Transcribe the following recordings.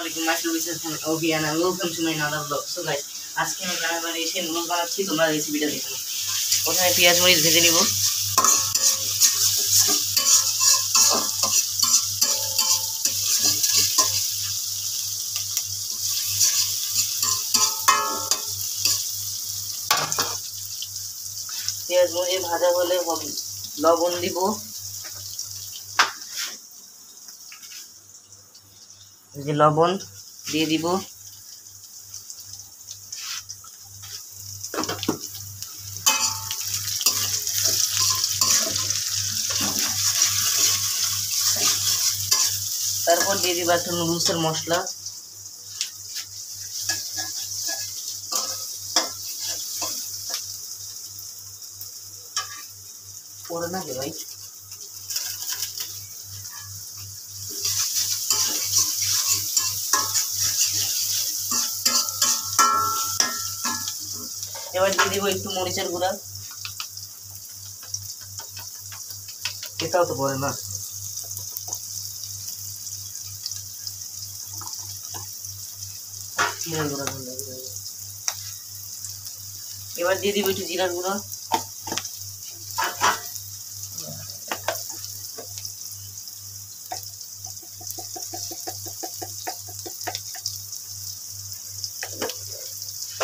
Assalamualaikum, my name is Ovi and welcome to my another vlog. So guys, আজকে আমি রান্নাঘরে এসে noodles বানাচ্ছি, তোমরা রেসিপিটা দেখো। প্রথমে পেঁয়াজ মরিচ ভেজে নিব। পেঁয়াজ মরিচ ভাজা হলে লবণ দিব, যে লবণ দিয়ে দিব, তারপর দিয়ে দিব একটা নুডলসের মশলা, পরে না কে ভাই, এবার দিয়ে দিব একটু মরিচের গুঁড়া, এটাও তো পরে না, এবার দিয়ে দিব একটু জিরার গুঁড়া,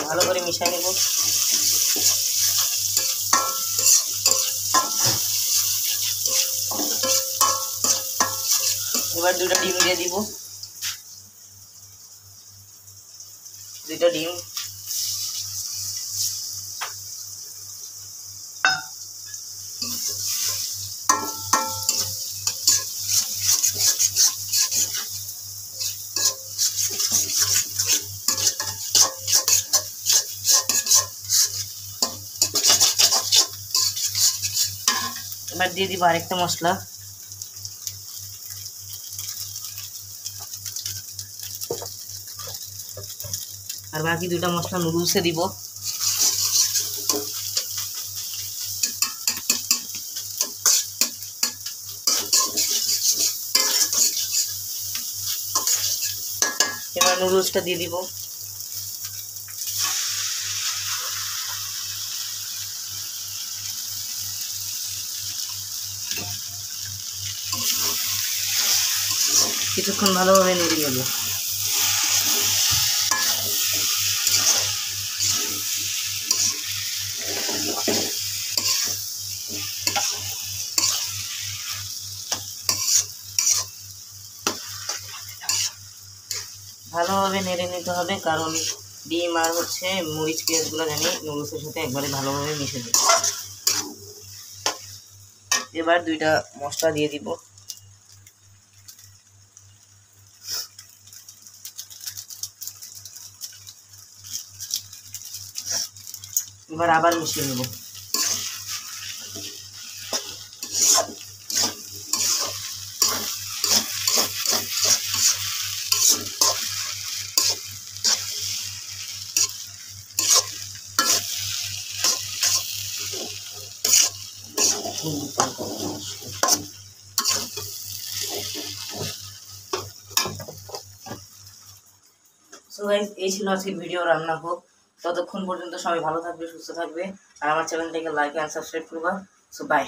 ভালো করে মিশিয়ে নেব। এবার দুটো ডিম দিয়ে দিব, দুটো ডিম, এবার দিয়ে দিব আরেকটা মশলা, আর বাকি দুটা মশলা নুডলসে দিব। এবার নুডলসটা দিয়ে দিব, কিছুক্ষণ ভালোভাবে নেড়ে নেব। ভালোভাবে নেড়ে নিতে হবে, কারণ ডিম আর মরিচ পেঁয়াজগুলো জানি নুডলসের সাথে একবারে ভালোভাবে মিশে যাবে। এবার দুইটা মশলা দিয়ে দিব, এবার আবার মিশিয়ে নেব। সো গাইস, এই ছিল আজকের ভিডিও রান্না হোক। ততক্ষণ পর্যন্ত সবাই ভালো থাকবে, সুস্থ থাকবে, আর আমার চ্যানেলটাকে লাইক এন্ড সাবস্ক্রাইব করবা। So by.